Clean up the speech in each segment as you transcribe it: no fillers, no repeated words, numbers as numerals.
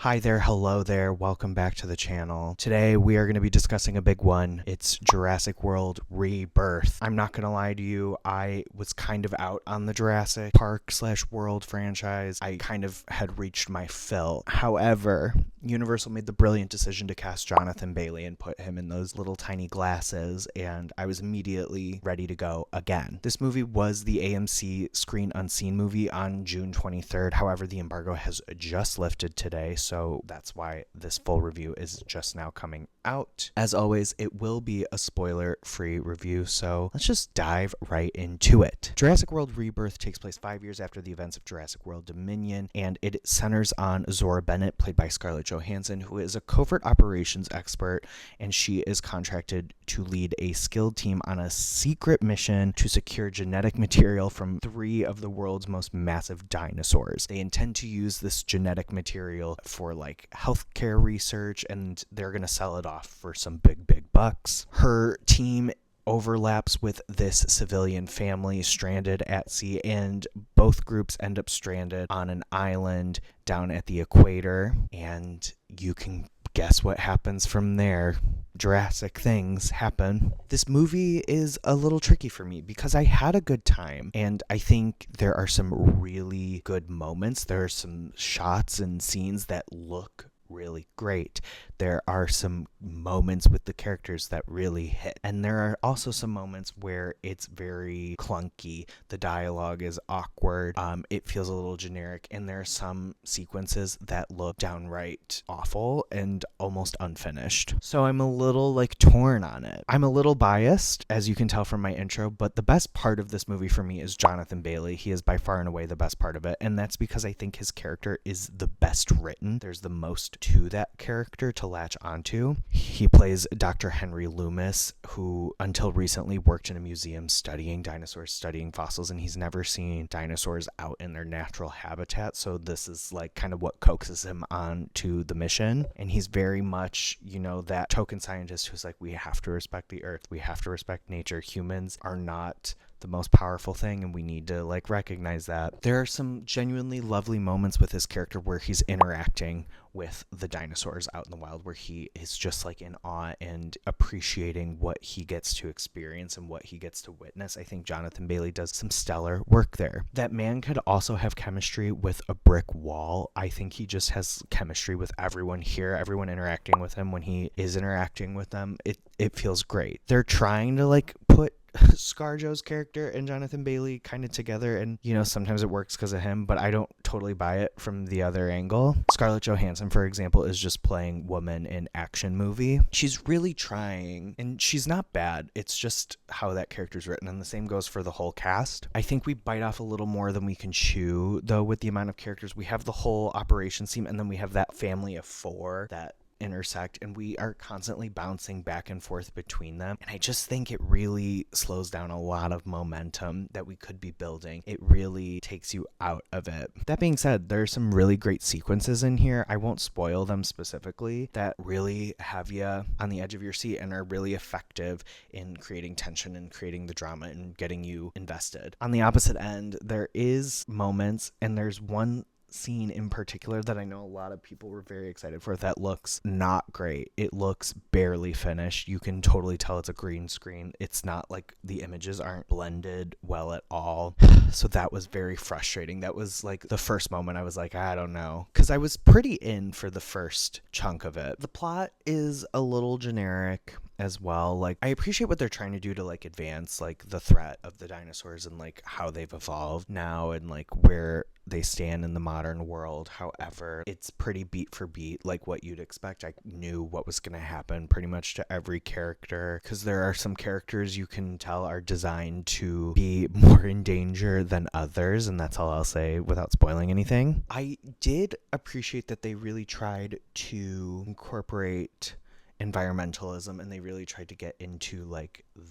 Hi there, hello there, welcome back to the channel. Today we are going to be discussing a big one. It's Jurassic World Rebirth. I'm not going to lie to you, I was kind of out on the Jurassic Park / World franchise. I kind of had reached my fill. However, Universal made the brilliant decision to cast Jonathan Bailey and put him in those little tiny glasses, and I was immediately ready to go again. This movie was the AMC Screen Unseen movie on June 23rd. However, the embargo has just lifted today, so that's why this full review is just now coming out. As always, it will be a spoiler-free review, so let's just dive right into it. Jurassic World Rebirth takes place 5 years after the events of Jurassic World Dominion, and it centers on Zora Bennett, played by Scarlett Johansson, who is a covert operations expert, and she is contracted to lead a skilled team on a secret mission to secure genetic material from 3 of the world's most massive dinosaurs. They intend to use this genetic material for like healthcare research, and they're going to sell it off for some big bucks. Her team overlaps with this civilian family stranded at sea, and both groups end up stranded on an island down at the equator, and you can guess what happens from there. Jurassic things happen. This movie is a little tricky for me because I had a good time, and I think there are some really good moments. There are some shots and scenes that look really great. There are some moments with the characters that really hit, and there are also some moments where it's very clunky. The dialogue is awkward, it feels a little generic, and there are some sequences that look downright awful and almost unfinished. So I'm a little torn on it. I'm a little biased, as you can tell from my intro, but the best part of this movie for me is Jonathan Bailey. He is by far and away the best part of it, and that's because I think his character is the best written. There's the most to that character to latch onto. He plays Dr. Henry Loomis, who until recently worked in a museum studying dinosaurs, studying fossils, and he's never seen dinosaurs out in their natural habitat, so this is kind of what coaxes him on to the mission. And he's very much, that token scientist who's like, we have to respect the earth, we have to respect nature. Humans are not the most powerful thing, and we need to recognize that. There are some genuinely lovely moments with his character where he's interacting with the dinosaurs out in the wild, where he is just in awe and appreciating what he gets to experience and what he gets to witness. I think Jonathan Bailey does some stellar work there. That man could also have chemistry with a brick wall. I think he just has chemistry with everyone here, everyone interacting with him. When he is interacting with them, it feels great. They're trying to put ScarJo's character and Jonathan Bailey kind of together, and sometimes it works because of him, but I don't totally buy it from the other angle. Scarlett Johansson, for example, is just playing woman in action movie. She's really trying, and she's not bad. It's just how that character's written, and the same goes for the whole cast. I think we bite off a little more than we can chew, though, with the amount of characters. We have the whole operations team, and then we have that family of 4 that intersect, and we are constantly bouncing back and forth between them, and I just think it really slows down a lot of momentum that we could be building. It really takes you out of it. That being said, there are some really great sequences in here. I won't spoil them specifically, that really have you on the edge of your seat and are really effective in creating tension and creating the drama and getting you invested. On the opposite end, there is moments, and there's one scene in particular that I know a lot of people were very excited for that looks not great. It looks barely finished. You can totally tell it's a green screen. It's not the images aren't blended well at all. So that was very frustrating. That was the first moment I was I don't know, because I was pretty in for the first chunk of it. The plot is a little generic as well. I appreciate what they're trying to do to advance the threat of the dinosaurs and how they've evolved now and where they stand in the modern world. However, it's pretty beat for beat what you'd expect. I knew what was going to happen pretty much to every character, because there are some characters you can tell are designed to be more in danger than others, and that's all I'll say without spoiling anything. I did appreciate that they really tried to incorporate environmentalism, and they really tried to get into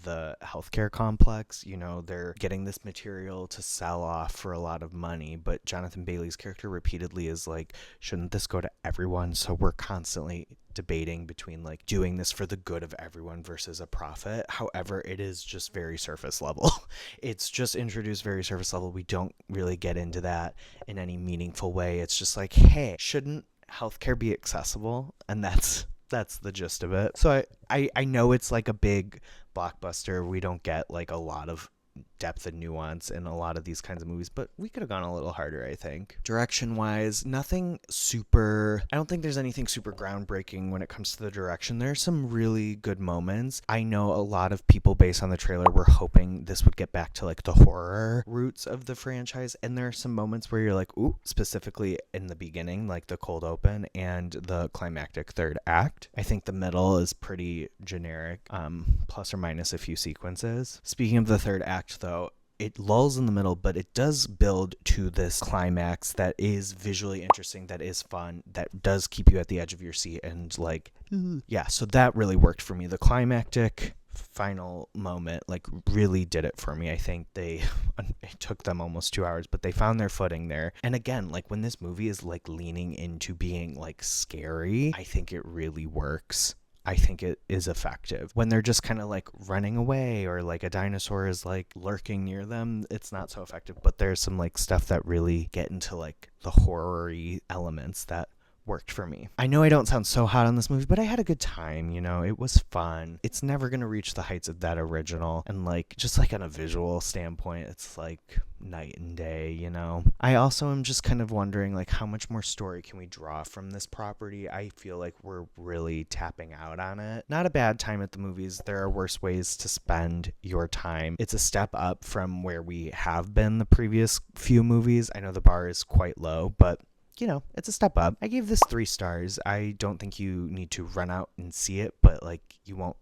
the healthcare complex. They're getting this material to sell off for a lot of money, but Jonathan Bailey's character repeatedly is shouldn't this go to everyone? So we're constantly debating between doing this for the good of everyone versus a profit. However, it is just very surface level. It's just introduced very surface level. We don't really get into that in any meaningful way. It's just hey, shouldn't healthcare be accessible, and that's the gist of it. So I know it's like a big blockbuster. We don't get like a lot of depth and nuance in a lot of these kinds of movies, but we could have gone a little harder, I think. Direction wise, nothing super, I don't think there's anything super groundbreaking when it comes to the direction. There's some really good moments. I know a lot of people based on the trailer were hoping this would get back to like the horror roots of the franchise, and there are some moments where you're like, ooh, specifically in the beginning, like the cold open and the climactic third act. I think the middle is pretty generic, plus or minus a few sequences. Speaking of the third act though, it lulls in the middle, but it does build to this climax that is visually interesting, that is fun, that does keep you at the edge of your seat, and like, yeah, so that really worked for me. The climactic final moment like really did it for me. I think it took them almost 2 hours, but they found their footing there. And again, like when this movie is like leaning into being like scary, I think it really works. I think it is effective. When they're just kind of like running away or like a dinosaur is like lurking near them, it's not so effective. But there's some like stuff that really get into like the horror-y elements that worked for me. I know I don't sound so hot on this movie, but I had a good time, you know, it was fun. It's never gonna reach the heights of that original, and like just like on a visual standpoint, it's like night and day, you know. I also am just kind of wondering like how much more story can we draw from this property. I feel like we're really tapping out on it. Not a bad time at the movies. There are worse ways to spend your time. It's a step up from where we have been the previous few movies. I know the bar is quite low, but you know, it's a step up. I gave this 3 stars. I don't think you need to run out and see it, but like you won't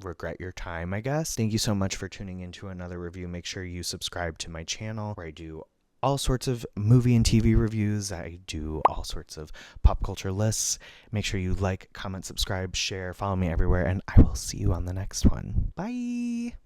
regret your time, I guess. Thank you so much for tuning into another review. Make sure you subscribe to my channel where I do all sorts of movie and TV reviews. I do all sorts of pop culture lists. Make sure you like, comment, subscribe, share, follow me everywhere, and I will see you on the next one. Bye!